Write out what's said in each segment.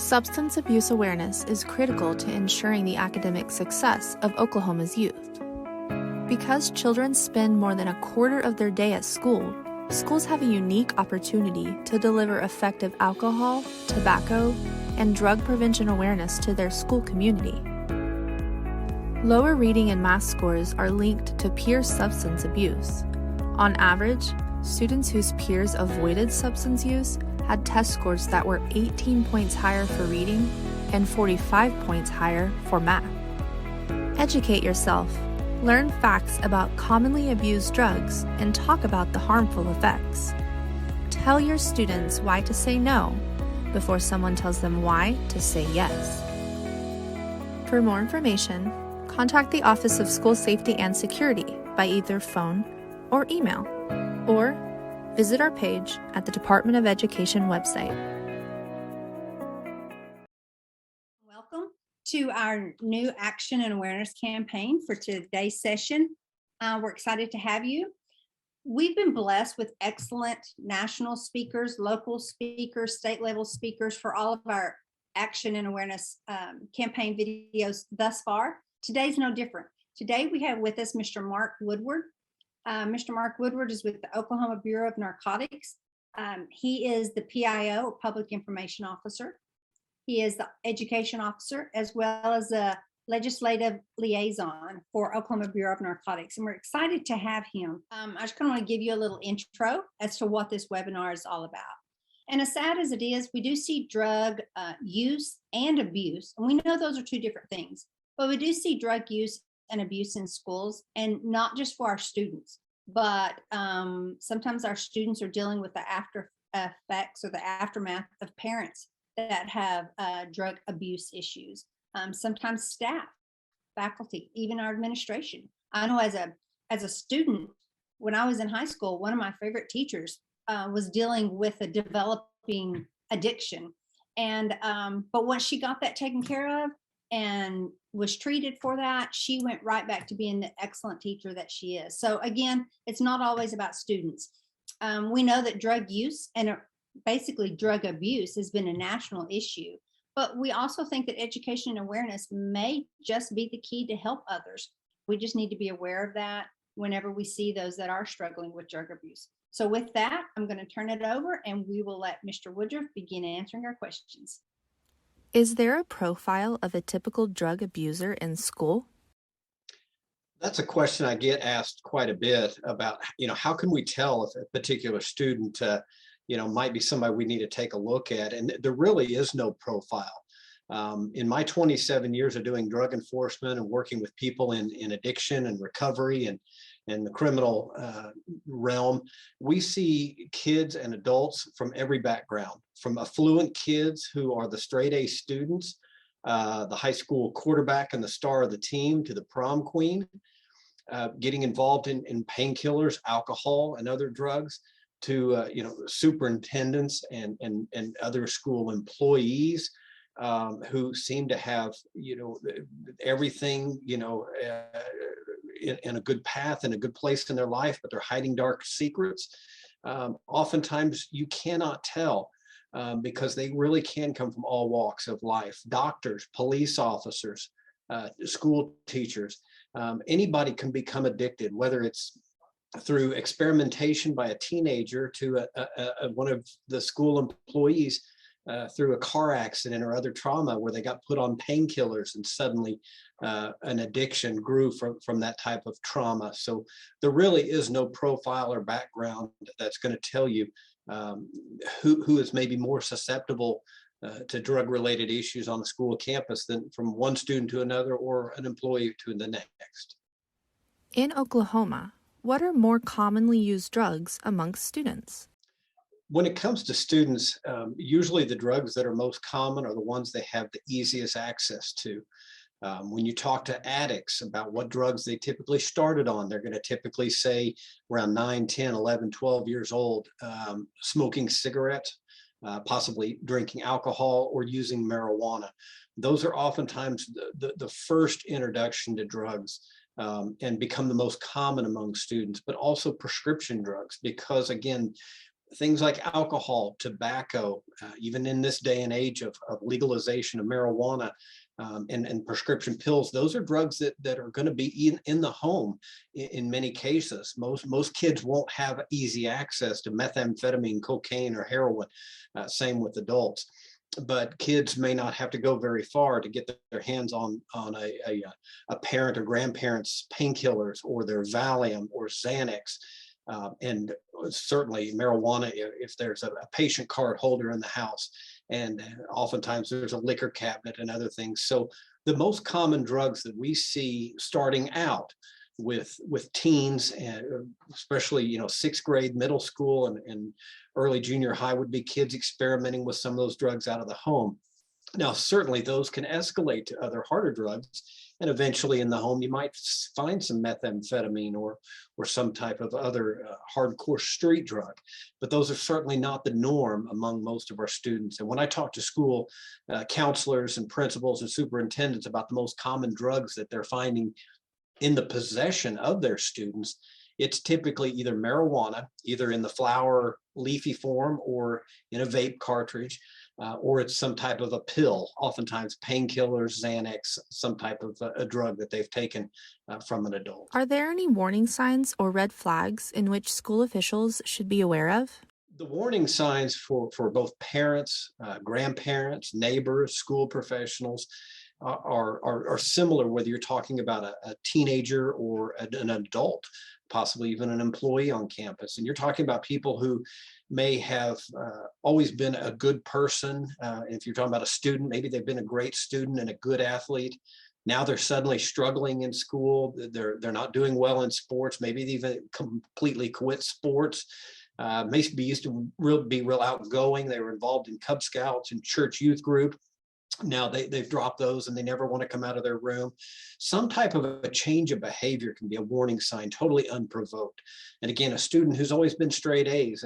Substance abuse awareness is critical to ensuring the academic success of Oklahoma's youth. Because children spend more than a quarter of their day at school, schools have a unique opportunity to deliver effective alcohol, tobacco, and drug prevention awareness to their school community. Lower reading and math scores are linked to peer substance abuse. On average, students whose peers avoided substance use had test scores that were 18 points higher for reading and 45 points higher for math. Educate yourself, learn facts about commonly abused drugs, and talk about the harmful effects. Tell your students why to say no before someone tells them why to say yes. For more information, contact the Office of School Safety and Security by either phone or email, or visit our page at the Department of Education website. Welcome to our new action and awareness campaign for today's session. We're excited to have you. We've been blessed with excellent national speakers, local speakers, state level speakers for all of our action and awareness campaign videos thus far. Today's no different. Today we have with us Mr. Mark Woodward. Mr. Mark Woodward is with the Oklahoma Bureau of Narcotics. He is the PIO, Public Information Officer. He is the Education Officer, as well as a Legislative Liaison for Oklahoma Bureau of Narcotics. And we're excited to have him. I just kind of want to give you a little intro as to what this webinar is all about. And as sad as it is, we do see drug use and abuse. And we know those are two different things, but we do see drug use and abuse in schools, and not just for our students, but sometimes our students are dealing with the after effects or the aftermath of parents that have drug abuse issues. Sometimes staff, faculty, even our administration. I know as a student, when I was in high school, one of my favorite teachers was dealing with a developing addiction, and but once she got that taken care of and was treated for that, she went right back to being the excellent teacher that she is. So again, it's not always about students. We know that drug use and basically drug abuse has been a national issue, but we also think that education and awareness may just be the key to help others. We just need to be aware of that whenever we see those that are struggling with drug abuse. So with that, I'm going to turn it over and we will let Mr. Woodruff begin answering our questions. Is there a profile of a typical drug abuser in school? That's a question I get asked quite a bit about, how can we tell if a particular student, might be somebody we need to take a look at? And there really is no profile. In my 27 years of doing drug enforcement and working with people in addiction and recovery and the criminal realm, we see kids and adults from every background, from affluent kids who are the straight A students, the high school quarterback and the star of the team, to the prom queen, getting involved in painkillers, alcohol, and other drugs, to superintendents and other school employees who seem to have everything in a good path and a good place in their life, but they're hiding dark secrets. Oftentimes you cannot tell because they really can come from all walks of life: doctors, police officers, school teachers. Anybody can become addicted, whether it's through experimentation by a teenager to one of the school employees, through a car accident or other trauma where they got put on painkillers and suddenly an addiction grew from that type of trauma. So there really is no profile or background that's going to tell you who is maybe more susceptible to drug-related issues on the school campus than from one student to another or an employee to the next. In Oklahoma, what are more commonly used drugs amongst students? When it comes to students, usually the drugs that are most common are the ones they have the easiest access to. When you talk to addicts about what drugs they typically started on, they're going to typically say around 9, 10, 11, 12 years old, smoking cigarettes, possibly drinking alcohol or using marijuana. Those are oftentimes the first introduction to drugs. And become the most common among students, but also prescription drugs, because again, Things like alcohol, tobacco, even in this day and age of legalization of marijuana, and prescription pills, those are drugs that are going to be in the home in many cases. Most kids won't have easy access to methamphetamine, cocaine, or heroin. Same with adults. But kids may not have to go very far to get their hands on a parent or grandparent's painkillers or their Valium or Xanax. And certainly marijuana, if there's a patient card holder in the house, and oftentimes there's a liquor cabinet and other things. So the most common drugs that we see starting out with teens, and especially sixth grade, middle school, and early junior high, would be kids experimenting with some of those drugs out of the home. Now, certainly those can escalate to other harder drugs, and eventually in the home you might find some methamphetamine or some type of other hardcore street drug. But those are certainly not the norm among most of our students. And when I talk to school counselors and principals and superintendents about the most common drugs that they're finding in the possession of their students, it's typically either marijuana, either in the flower leafy form or in a vape cartridge, or it's some type of a pill, oftentimes painkillers, Xanax, some type of a drug that they've taken from an adult. Are there any warning signs or red flags in which school officials should be aware of? The warning signs for both parents, grandparents, neighbors, school professionals are similar, whether you're talking about a teenager or an adult, possibly even an employee on campus. And you're talking about people who may have always been a good person. If you're talking about a student, maybe they've been a great student and a good athlete. Now they're suddenly struggling in school. They're not doing well in sports. Maybe they even completely quit sports. Maybe used to be real outgoing. They were involved in Cub Scouts and church youth group. Now they've dropped those and they never want to come out of their room. Some type of a change of behavior can be a warning sign, totally unprovoked. And again, a student who's always been straight A's,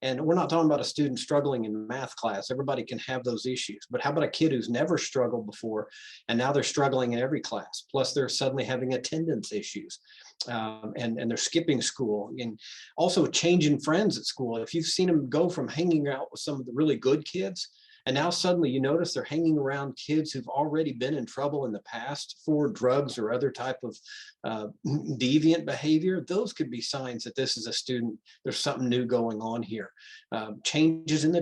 and we're not talking about a student struggling in math class. Everybody can have those issues. But how about a kid who's never struggled before and now they're struggling in every class? Plus they're suddenly having attendance issues, and they're skipping school, and also changing friends at school. If you've seen them go from hanging out with some of the really good kids, and now suddenly you notice they're hanging around kids who've already been in trouble in the past for drugs or other type of deviant behavior, those could be signs that this is a student, there's something new going on here. Changes in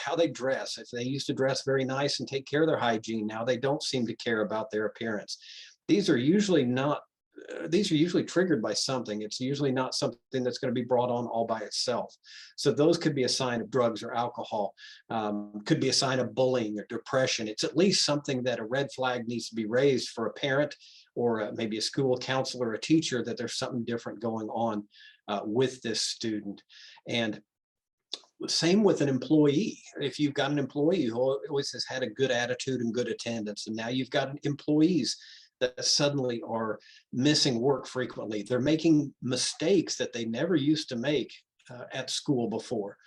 how they dress. If they used to dress very nice and take care of their hygiene, now they don't seem to care about their appearance. These are usually triggered by something. It's usually not something that's going to be brought on all by itself. So those could be a sign of drugs or alcohol, could be a sign of bullying or depression. It's at least something that a red flag needs to be raised for a parent or maybe a school counselor or a teacher, that there's something different going on with this student. And same with an employee. If you've got an employee who always has had a good attitude and good attendance, and now you've got employees that suddenly are missing work frequently. They're making mistakes that they never used to make at school before.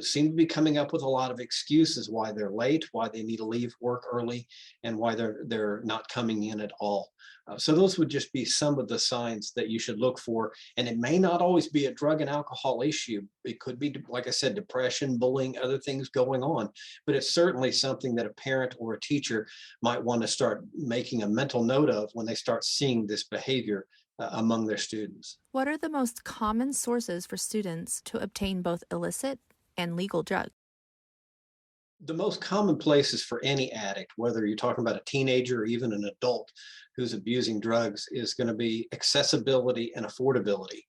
Seem to be coming up with a lot of excuses why they're late, why they need to leave work early, and why they're not coming in at all. So those would just be some of the signs that you should look for. And it may not always be a drug and alcohol issue. It could be, like I said, depression, bullying, other things going on. But it's certainly something that a parent or a teacher might want to start making a mental note of when they start seeing this behavior among their students. What are the most common sources for students to obtain both illicit and legal drugs? The most common places for any addict, whether you're talking about a teenager or even an adult who's abusing drugs, is going to be accessibility and affordability.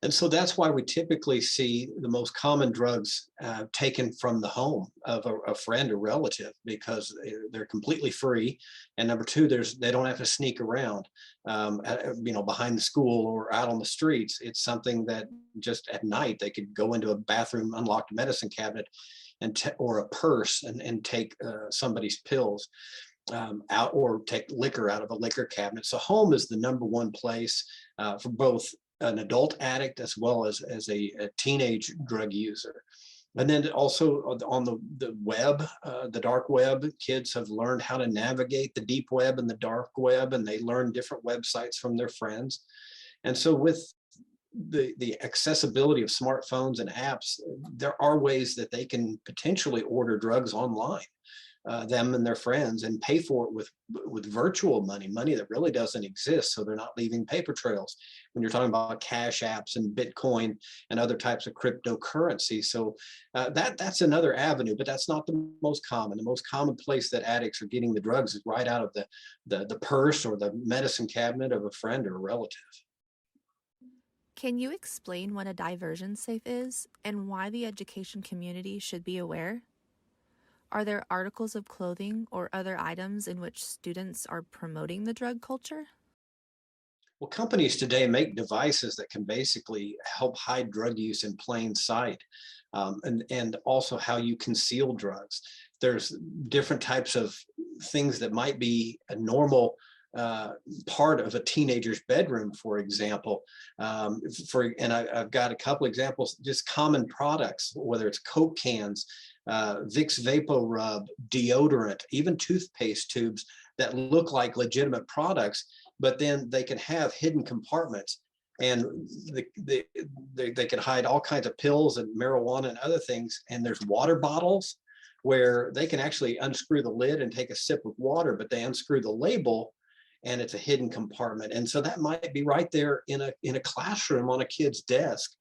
And so that's why we typically see the most common drugs taken from the home of a friend or relative, because they're completely free. And number two, they don't have to sneak around, behind the school or out on the streets. It's something that just at night they could go into a bathroom, unlocked medicine cabinet, or a purse and take somebody's pills out, or take liquor out of a liquor cabinet. So home is the number one place for both an adult addict as well as a teenage drug user. And then also on the web, the dark web, kids have learned how to navigate the deep web and the dark web, and they learn different websites from their friends. And so with the accessibility of smartphones and apps, there are ways that they can potentially order drugs online, them and their friends, and pay for it with virtual money that really doesn't exist. So they're not leaving paper trails when you're talking about cash apps and Bitcoin and other types of cryptocurrency. So that's another avenue, but that's not the most common. The most common place that addicts are getting the drugs is right out of the purse or the medicine cabinet of a friend or a relative. Can you explain what a diversion safe is and why the education community should be aware? Are there articles of clothing or other items in which students are promoting the drug culture? Well, companies today make devices that can basically help hide drug use in plain sight, and also how you conceal drugs. There's different types of things that might be a normal part of a teenager's bedroom, for example. I've got a couple examples, just common products, whether it's Coke cans, Vicks Vapor Rub, deodorant, even toothpaste tubes that look like legitimate products, but then they can have hidden compartments, and they can hide all kinds of pills and marijuana and other things. And there's water bottles where they can actually unscrew the lid and take a sip of water, but they unscrew the label and it's a hidden compartment. And so that might be right there in a classroom on a kid's desk,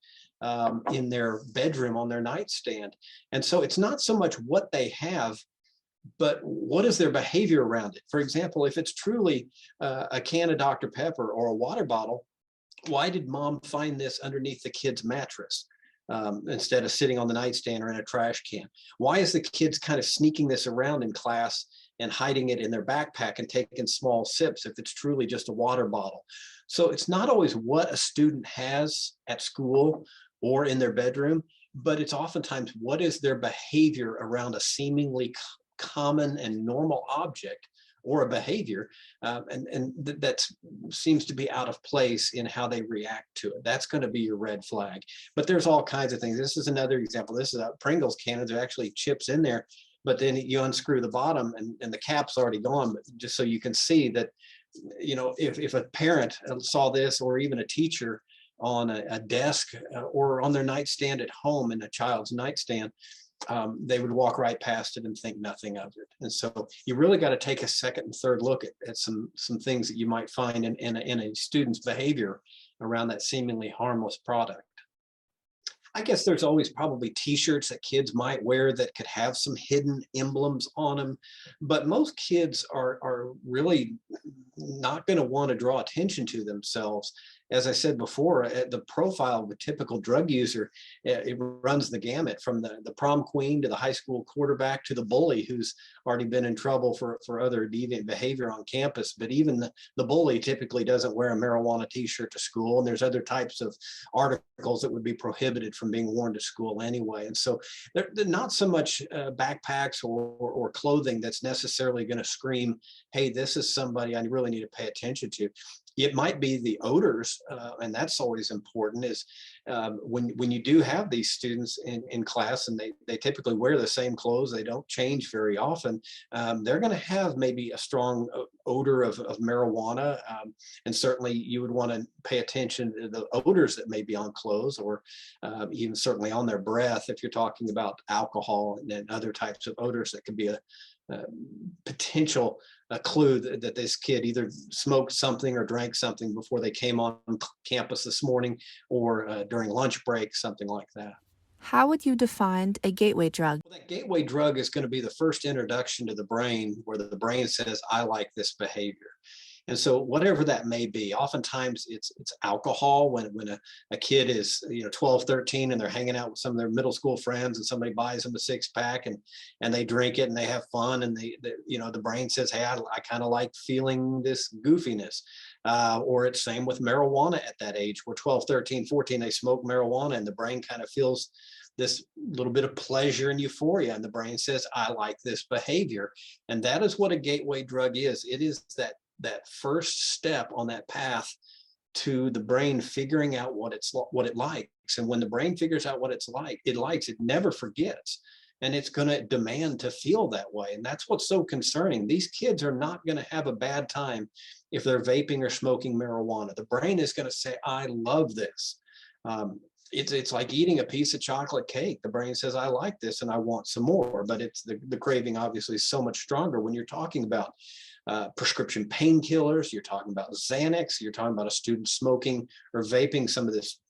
in their bedroom on their nightstand. And so it's not so much what they have, but what is their behavior around it? For example, if it's truly a can of Dr. Pepper or a water bottle, why did mom find this underneath the kid's mattress instead of sitting on the nightstand or in a trash can? Why is the kids kind of sneaking this around in class and hiding it in their backpack and taking small sips if it's truly just a water bottle? So it's not always what a student has at school or in their bedroom, but it's oftentimes what is their behavior around a seemingly common and normal object or a behavior, that seems to be out of place in how they react to it. That's going to be your red flag. But there's all kinds of things. This is another example. This is a Pringles can. There's actually chips in there, but then you unscrew the bottom and the cap's already gone. But just so you can see that, if a parent saw this, or even a teacher on a desk or on their nightstand at home in a child's nightstand, they would walk right past it and think nothing of it. And so you really got to take a second and third look at some things that you might find in a student's behavior around that seemingly harmless product. I guess there's always probably t-shirts that kids might wear that could have some hidden emblems on them, but most kids are really not going to want to draw attention to themselves. As I said before, the profile of a typical drug user, it runs the gamut from the prom queen to the high school quarterback to the bully who's already been in trouble for other deviant behavior on campus. But even the bully typically doesn't wear a marijuana t-shirt to school. And there's other types of articles that would be prohibited from being worn to school anyway. And so they're not so much backpacks or clothing that's necessarily going to scream, hey, this is somebody I really need to pay attention to. It might be the odors, and that's always important, is when you do have these students in class and they typically wear the same clothes, they don't change very often, they're going to have maybe a strong odor of marijuana, and certainly you would want to pay attention to the odors that may be on clothes, or even certainly on their breath if you're talking about alcohol and other types of odors that could be a potential clue that this kid either smoked something or drank something before they came on campus this morning, or during lunch break, something like that. How would you define a gateway drug? Well, that gateway drug is going to be the first introduction to the brain where the brain says, I like this behavior. And so whatever that may be, oftentimes it's alcohol when a kid is 12, 13 and they're hanging out with some of their middle school friends and somebody buys them a 6-pack and they drink it and they have fun and the brain says, hey, I kind of like feeling this goofiness. Or it's same with marijuana at that age, where 12, 13, 14, they smoke marijuana and the brain kind of feels this little bit of pleasure and euphoria. And the brain says, I like this behavior. And that is what a gateway drug is. It is that first step on that path to the brain figuring out what it likes. And when the brain figures out what it likes, it never forgets. And it's going to demand to feel that way. And that's what's so concerning. These kids are not going to have a bad time if they're vaping or smoking marijuana. The brain is going to say, I love this. It's like eating a piece of chocolate cake. The brain says, I like this and I want some more, but it's the craving obviously is so much stronger when you're talking about prescription painkillers, you're talking about Xanax, you're talking about a student smoking or vaping some of this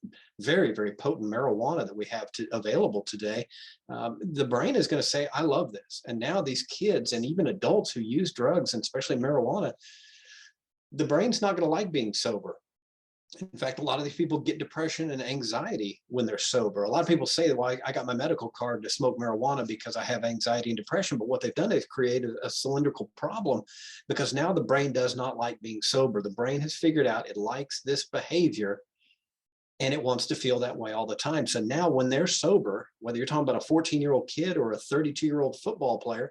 very, very potent marijuana that we have available today. The brain is going to say, I love this. And now these kids and even adults who use drugs, and especially marijuana, the brain's not going to like being sober. In fact, a lot of these people get depression and anxiety when they're sober. A lot of people say, well, I got my medical card to smoke marijuana because I have anxiety and depression. But what they've done is created a cylindrical problem, because now the brain does not like being sober. The brain has figured out it likes this behavior and it wants to feel that way all the time. So now when they're sober, whether you're talking about a 14-year-old kid or a 32-year-old football player,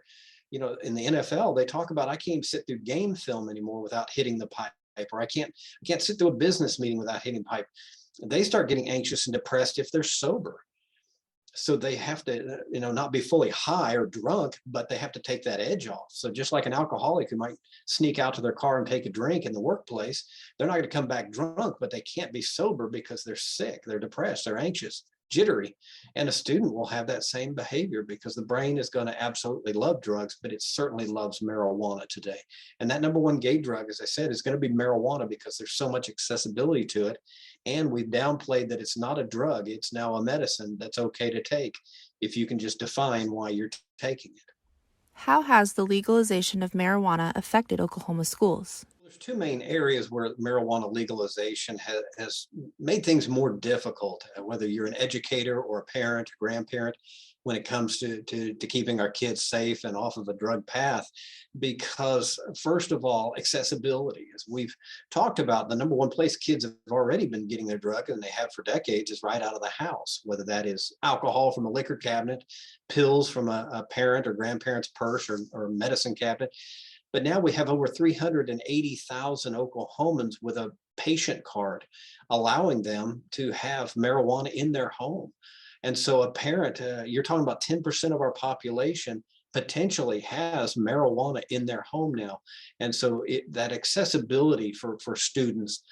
in the NFL, they talk about, I can't even sit through game film anymore without hitting the pipe, or I can't sit through a business meeting without hitting pipe. They start getting anxious and depressed if they're sober. So they have to, not be fully high or drunk, but they have to take that edge off. So just like an alcoholic who might sneak out to their car and take a drink in the workplace, they're not going to come back drunk, but they can't be sober because they're sick, they're depressed, they're anxious, jittery. And a student will have that same behavior because the brain is going to absolutely love drugs, but it certainly loves marijuana today. And that number one gate drug, as I said, is going to be marijuana because there's so much accessibility to it. And we've downplayed that it's not a drug. It's now a medicine that's okay to take if you can just define why you're taking it. How has the legalization of marijuana affected Oklahoma schools? There's two main areas where marijuana legalization has made things more difficult, whether you're an educator or a parent, or grandparent, when it comes to keeping our kids safe and off of a drug path. Because first of all, accessibility, as we've talked about, the number one place kids have already been getting their drug, and they have for decades, is right out of the house, whether that is alcohol from a liquor cabinet, pills from a parent or grandparent's purse, or medicine cabinet. But now we have over 380,000 Oklahomans with a patient card, allowing them to have marijuana in their home. And so a parent, you're talking about 10% of our population potentially has marijuana in their home now. And so that accessibility for students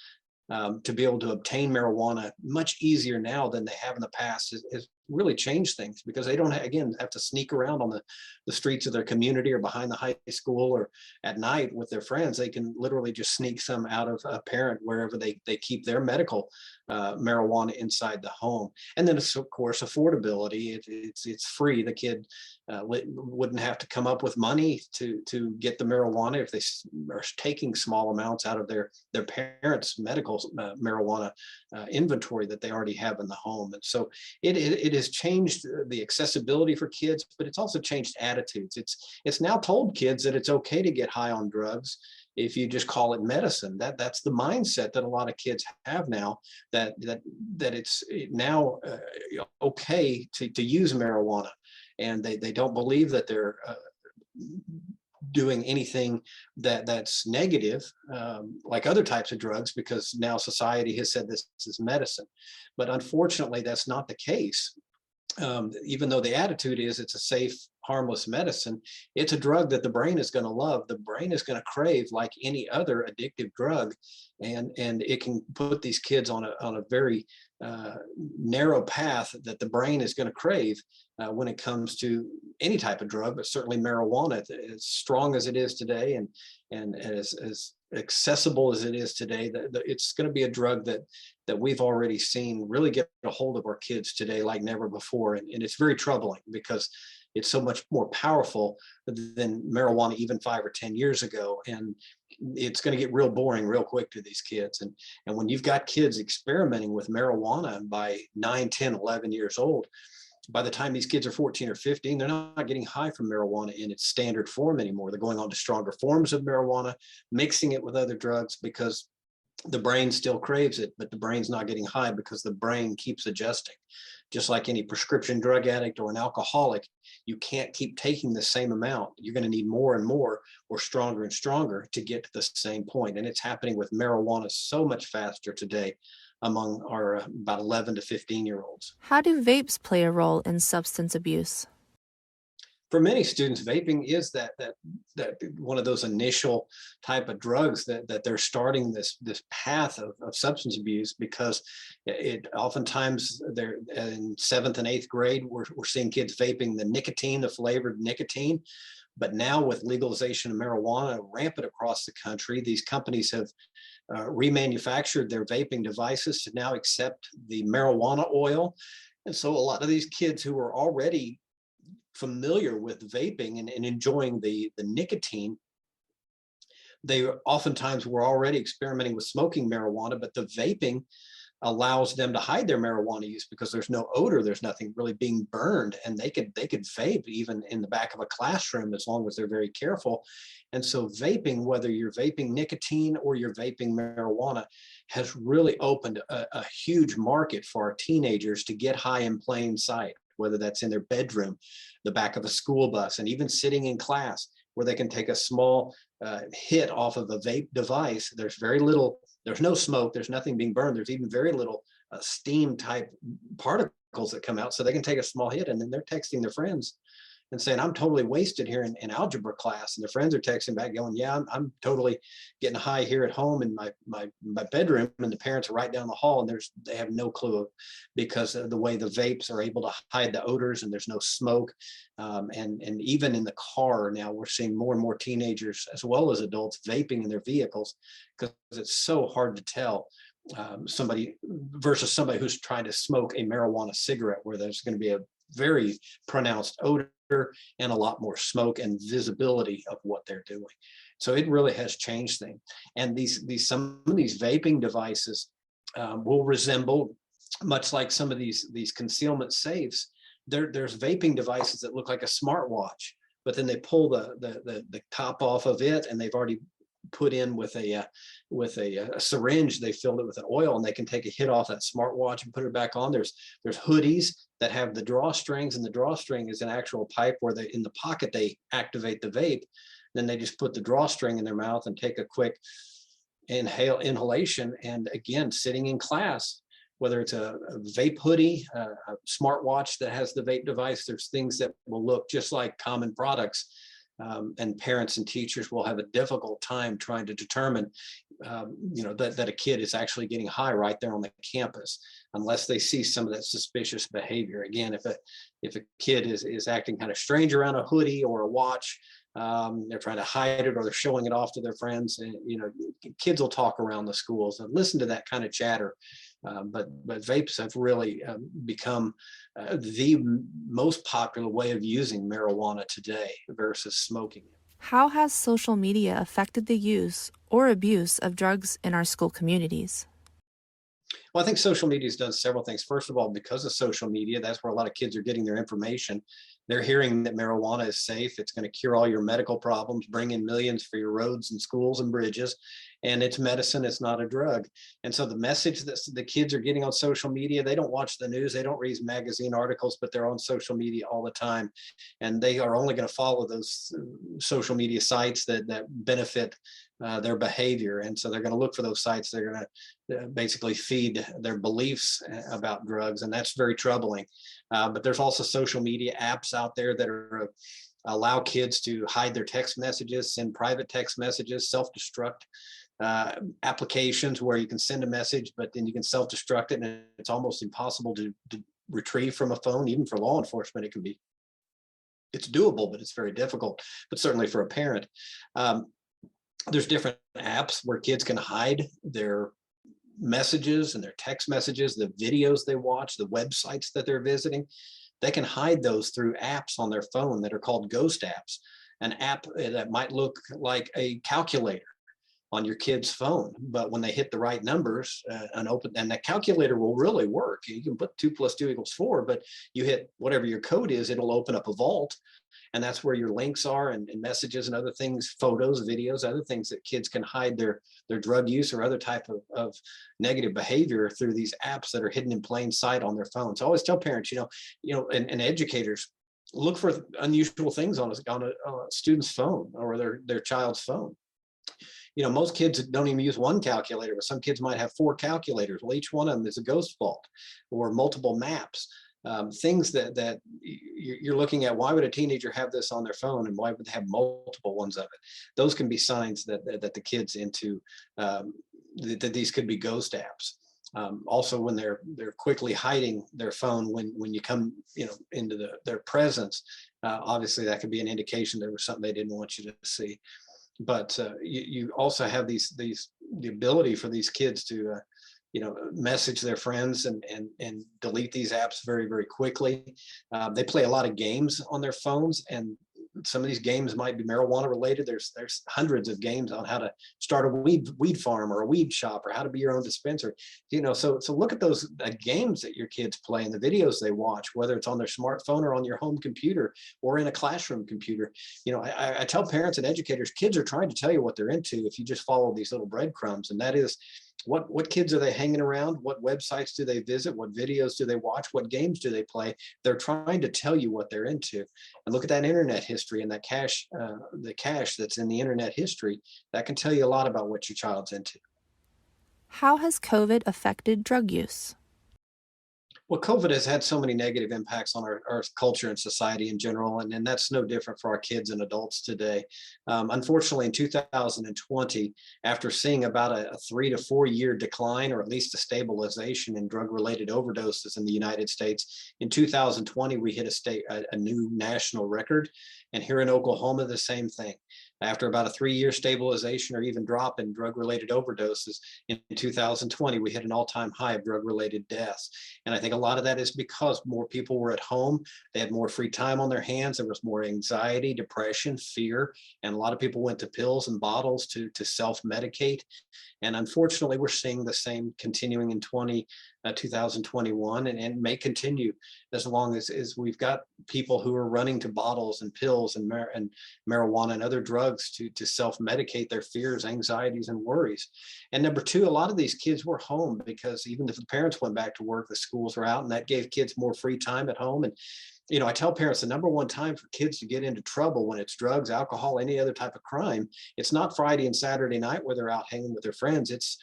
to be able to obtain marijuana much easier now than they have in the past has really changed things, because they don't, have to sneak around on the streets of their community or behind the high school or at night with their friends. They can literally just sneak some out of a parent wherever they keep their medical marijuana inside the home. And then it's, of course, affordability. It's free. The kid wouldn't have to come up with money to get the marijuana if they are taking small amounts out of their parents' medical marijuana inventory that they already have in the home. And so it has changed the accessibility for kids, but it's also changed attitudes. It's now told kids that it's okay to get high on drugs if you just call it medicine. That's the mindset that a lot of kids have now, that it's now okay to use marijuana, and they don't believe that they're doing anything that's negative, like other types of drugs, because now society has said this is medicine. But unfortunately, that's not the case. Even though the attitude is it's a safe, harmless medicine, it's a drug that the brain is going to love. The brain is going to crave like any other addictive drug, and it can put these kids on a very narrow path that the brain is going to crave when it comes to any type of drug, but certainly marijuana. As strong as it is today, and as accessible as it is today, it's going to be a drug that we've already seen really get a hold of our kids today like never before. And it's very troubling because it's so much more powerful than marijuana even 5 or 10 years ago. And it's going to get real boring real quick to these kids. And when you've got kids experimenting with marijuana by 9, 10, 11 years old, by the time these kids are 14 or 15, they're not getting high from marijuana in its standard form anymore. They're going on to stronger forms of marijuana, mixing it with other drugs because the brain still craves it, but the brain's not getting high because the brain keeps adjusting. Just like any prescription drug addict or an alcoholic, you can't keep taking the same amount. You're going to need more and more or stronger and stronger to get to the same point. And it's happening with marijuana so much faster today among our about 11 to 15-year-olds. How do vapes play a role in substance abuse? for many students, vaping is that one of those initial type of drugs that they're starting this path of substance abuse, because it oftentimes they're in 7th and 8th grade, we're seeing kids vaping the flavored nicotine. But now with legalization of marijuana rampant across the country, these companies have remanufactured their vaping devices to now accept the marijuana oil. And so a lot of these kids who are already familiar with vaping and enjoying the nicotine, they oftentimes were already experimenting with smoking marijuana, but the vaping allows them to hide their marijuana use because there's no odor, there's nothing really being burned, and they could vape even in the back of a classroom as long as they're very careful. And so vaping, whether you're vaping nicotine or you're vaping marijuana, has really opened a huge market for our teenagers to get high in plain sight, whether that's in their bedroom, the back of a school bus, and even sitting in class, where they can take a small hit off of a vape device. There's very little, there's no smoke, there's nothing being burned, there's even very little steam type particles that come out, so they can take a small hit, and then they're texting their friends and saying, I'm totally wasted here in algebra class. And their friends are texting back going, yeah, I'm totally getting high here at home in my bedroom, and the parents are right down the hall, and they have no clue, because of the way the vapes are able to hide the odors, and there's no smoke. And even in the car now, we're seeing more and more teenagers as well as adults vaping in their vehicles, because it's so hard to tell somebody versus somebody who's trying to smoke a marijuana cigarette, where there's going to be a very pronounced odor and a lot more smoke and visibility of what they're doing. So it really has changed things. And some of these vaping devices will resemble, much like some of these concealment safes. There's vaping devices that look like a smartwatch, but then they pull the top off of it, and they've already put in with a syringe, they filled it with an oil, and they can take a hit off that smartwatch and put it back on. There's hoodies that have the drawstrings, and the drawstring is an actual pipe where they, in the pocket, they activate the vape. Then they just put the drawstring in their mouth and take a quick inhalation. And again, sitting in class, whether it's a vape hoodie, a smartwatch that has the vape device, there's things that will look just like common products. And parents and teachers will have a difficult time trying to determine, that a kid is actually getting high right there on the campus, unless they see some of that suspicious behavior. Again, if a kid is acting kind of strange around a hoodie or a watch, they're trying to hide it, or they're showing it off to their friends. And, kids will talk around the schools and listen to that kind of chatter. But vapes have really become the most popular way of using marijuana today versus smoking it. How has social media affected the use or abuse of drugs in our school communities? Well, I think social media has done several things. First of all, because of social media, that's where a lot of kids are getting their information. They're hearing that marijuana is safe. It's going to cure all your medical problems, bring in millions for your roads and schools and bridges. And it's medicine, it's not a drug. And so the message that the kids are getting on social media, they don't watch the news, they don't read magazine articles, but they're on social media all the time. And they are only going to follow those social media sites that benefit their behavior. And so they're going to look for those sites. They're going to basically feed their beliefs about drugs. And that's very troubling. But there's also social media apps out there that are allow kids to hide their text messages, send private text messages, self-destruct applications where you can send a message, but then you can self-destruct it, and it's almost impossible to retrieve from a phone. Even for law enforcement, it's doable, but it's very difficult, but certainly for a parent. There's different apps where kids can hide their messages and their text messages, the videos they watch, the websites that they're visiting. They can hide those through apps on their phone that are called ghost apps. An app that might look like a calculator on your kid's phone, but when they hit the right numbers, and that calculator will really work. You can put 2 + 2 = 4, but you hit whatever your code is, it'll open up a vault, and that's where your links are, and messages and other things, photos, videos, other things that kids can hide their drug use or other type of negative behavior through these apps that are hidden in plain sight on their phones. I always tell parents, and educators, look for unusual things on a student's phone or their child's phone. Most kids don't even use one calculator, but some kids might have 4 calculators. Well, each one of them is a ghost vault or multiple maps. things that you're looking at. Why would a teenager have this on their phone, and why would they have multiple ones of it? Those can be signs that the kid's into that these could be ghost apps. Also, when they're quickly hiding their phone when you come into their presence, obviously that could be an indication there was something they didn't want you to see. But you also have the ability for these kids to message their friends and delete these apps very, very quickly. They play a lot of games on their phones, and some of these games might be marijuana related. There's hundreds of games on how to start a weed farm or a weed shop, or how to be your own dispensary. So look at those games that your kids play and the videos they watch, whether it's on their smartphone or on your home computer or in a classroom computer. I tell parents and educators, kids are trying to tell you what they're into if you just follow these little breadcrumbs, and that is, what kids are they hanging around? What websites do they visit? What videos do they watch? What games do they play? They're trying to tell you what they're into. And look at that internet history and that cache, the cache that's in the internet history. That can tell you a lot about what your child's into. How has COVID affected drug use? Well, COVID has had so many negative impacts on our culture and society in general, and that's no different for our kids and adults today. Unfortunately, in 2020, after seeing about a 3 to 4 year decline, or at least a stabilization in drug-related overdoses in the United States, in 2020 we hit a new national record, and here in Oklahoma the same thing. After about a 3-year stabilization or even drop in drug-related overdoses, in 2020, we hit an all-time high of drug-related deaths. And I think a lot of that is because more people were at home. They had more free time on their hands. There was more anxiety, depression, fear, and a lot of people went to pills and bottles to self-medicate. And unfortunately, we're seeing the same continuing in 2021, and may continue as long as we've got people who are running to bottles and pills and marijuana and other drugs to self-medicate their fears, anxieties, and worries. And number two, a lot of these kids were home because even if the parents went back to work, the schools were out, and that gave kids more free time at home. And I tell parents the number one time for kids to get into trouble when it's drugs, alcohol, any other type of crime, it's not Friday and Saturday night where they're out hanging with their friends. It's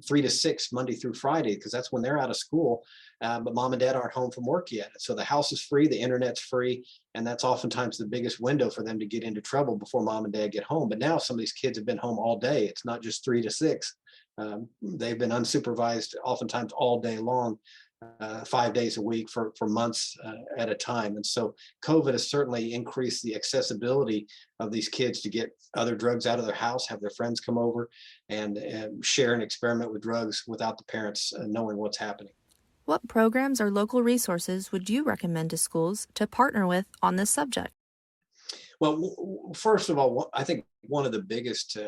3 to 6 Monday through Friday, because that's when they're out of school, but mom and dad aren't home from work yet. So the house is free, the internet's free, and that's oftentimes the biggest window for them to get into trouble before mom and dad get home. But now some of these kids have been home all day. It's not just 3 to 6. They've been unsupervised oftentimes all day long, 5 days a week for months at a time. And so COVID has certainly increased the accessibility of these kids to get other drugs out of their house, have their friends come over and share and experiment with drugs without the parents knowing what's happening. What programs or local resources would you recommend to schools to partner with on this subject? Well, first of all, I think one of the biggest,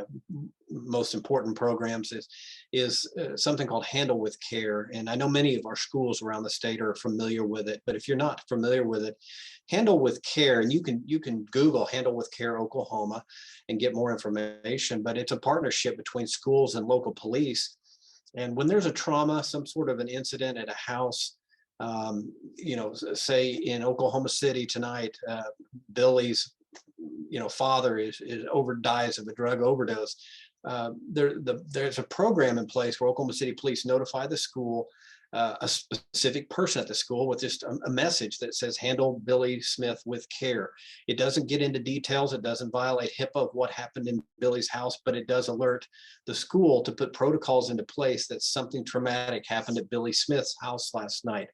most important programs is something called Handle with Care. And I know many of our schools around the state are familiar with it, but if you're not familiar with it, Handle with Care, and you can Google Handle with Care Oklahoma and get more information, but it's a partnership between schools and local police. And when there's a trauma, some sort of an incident at a house, say in Oklahoma City tonight, Billy's father dies of a drug overdose. There's a program in place where Oklahoma City Police notify the school, a specific person at the school, with just a message that says, handle Billy Smith with care. It doesn't get into details. It doesn't violate HIPAA of what happened in Billy's house, but it does alert the school to put protocols into place that something traumatic happened at Billy Smith's house last night.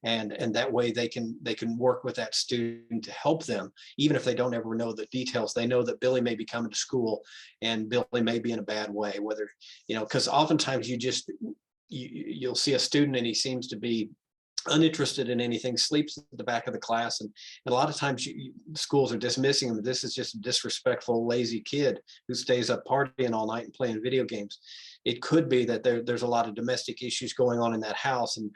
And that way they can work with that student to help them, even if they don't ever know the details. They know that Billy may be coming to school and Billy may be in a bad way, whether, because oftentimes you'll see a student and he seems to be uninterested in anything, sleeps at the back of the class, and a lot of times schools are dismissing him. This is just a disrespectful, lazy kid who stays up partying all night and playing video games. It could be that there's a lot of domestic issues going on in that house, and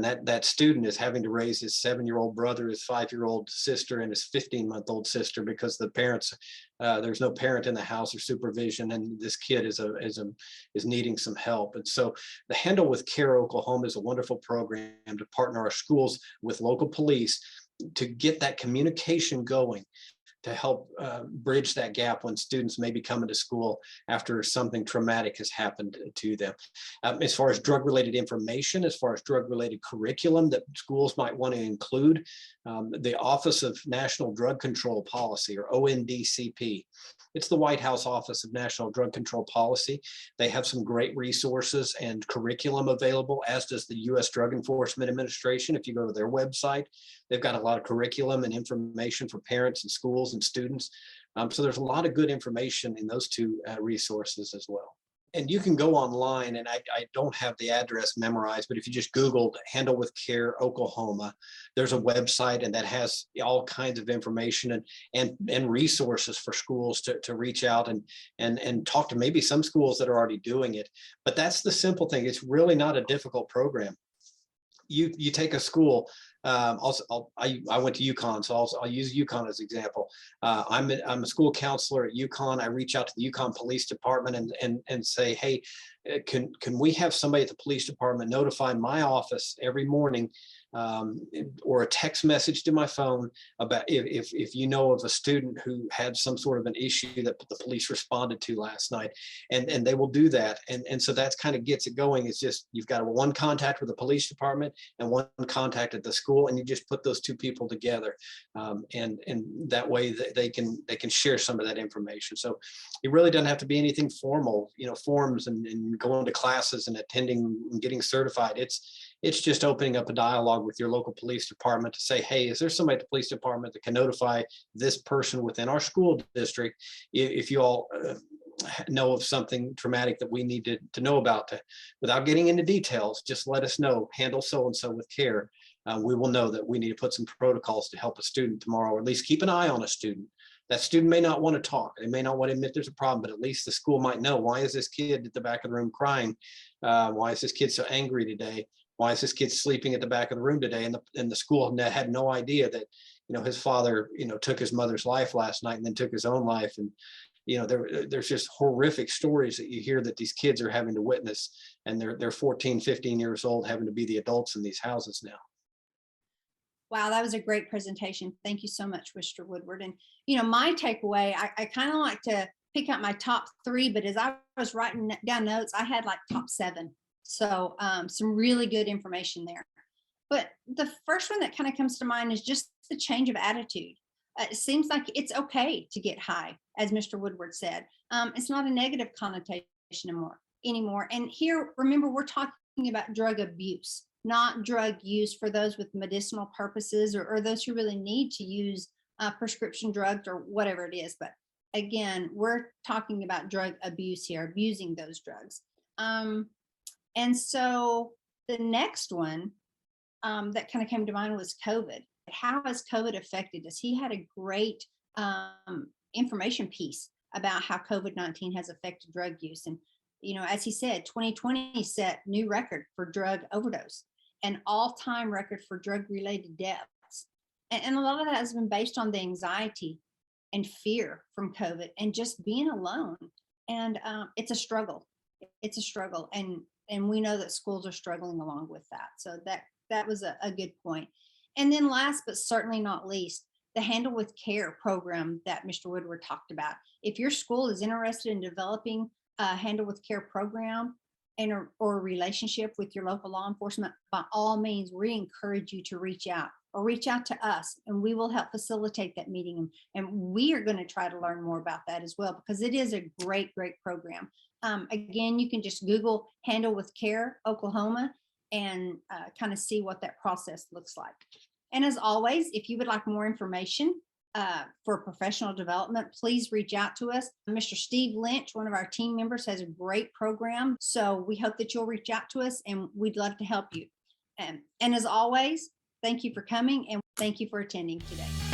that student is having to raise his 7-year-old brother, his 5-year-old sister, and his 15-month-old sister, because the parents, there's no parent in the house or supervision, and this kid is needing some help. And so the Handle with Care Oklahoma is a wonderful program to partner our schools with local police to get that communication going. to help bridge that gap when students may be coming to school after something traumatic has happened to them. As far as drug-related information, as far as drug-related curriculum that schools might want to include, the Office of National Drug Control Policy, or ONDCP, it's the White House Office of National Drug Control Policy. They have some great resources and curriculum available, as does the U.S. Drug Enforcement Administration. If you go to their website, they've got a lot of curriculum and information for parents and schools and students. So there's a lot of good information in those two resources as well. And you can go online, and I don't have the address memorized, but if you just Googled Handle with Care Oklahoma, there's a website, and that has all kinds of information and resources for schools to reach out and talk to maybe some schools that are already doing it. But that's the simple thing. It's really not a difficult program. You take a school. I went to UConn, so I'll use UConn as an example. I'm a school counselor at UConn. I reach out to the UConn Police Department and say, hey, can we have somebody at the police department notify my office every morning, or a text message to my phone about if you know of a student who had some sort of an issue that the police responded to last night, and they will do that. And so that's kind of gets it going. It's just, you've got one contact with the police department and one contact at the school, and you just put those two people together, and that way they can share some of that information. So it really doesn't have to be anything formal, forms and going to classes and attending and getting certified. It's just opening up a dialogue with your local police department to say, hey, is there somebody at the police department that can notify this person within our school district if you all know of something traumatic that we need to know about? Without getting into details, just let us know, handle so-and-so with care. We will know that we need to put some protocols to help a student tomorrow, or at least keep an eye on a student. That student may not want to talk. They may not want to admit there's a problem, but at least the school might know, why is this kid at the back of the room crying? Why is this kid so angry today? Why is this kid sleeping at the back of the room today? And the school had no idea that, his father, took his mother's life last night and then took his own life. And, there's just horrific stories that you hear that these kids are having to witness, and they're 14, 15 years old, having to be the adults in these houses now. Wow, that was a great presentation. Thank you so much, Mr. Woodward. And, my takeaway, I kind of like to pick out my top 3, but as I was writing down notes, I had like top 7. So some really good information there. But the first one that kind of comes to mind is just the change of attitude. It seems like it's okay to get high, as Mr. Woodward said. It's not a negative connotation anymore. And here, remember, we're talking about drug abuse, not drug use for those with medicinal purposes or those who really need to use prescription drugs or whatever it is. But again, we're talking about drug abuse here, abusing those drugs. And so the next one that kind of came to mind was COVID. How has COVID affected us? He had a great information piece about how COVID-19 has affected drug use. And, as he said, 2020 set new record for drug overdose, an all-time record for drug-related deaths. And a lot of that has been based on the anxiety and fear from COVID and just being alone. And it's a struggle. It's a struggle. And we know that schools are struggling along with that. So that was a good point. And then last, but certainly not least, the Handle with Care program that Mr. Woodward talked about. If your school is interested in developing a Handle with Care program or a relationship with your local law enforcement, by all means, we encourage you to reach out to us, and we will help facilitate that meeting. And we are going to try to learn more about that as well, because it is a great, great program. Again, you can just Google Handle with Care Oklahoma and kind of see what that process looks like. And as always, if you would like more information for professional development, please reach out to us. Mr. Steve Lynch, one of our team members, has a great program. So we hope that you'll reach out to us, and we'd love to help you. And as always, thank you for coming, and thank you for attending today.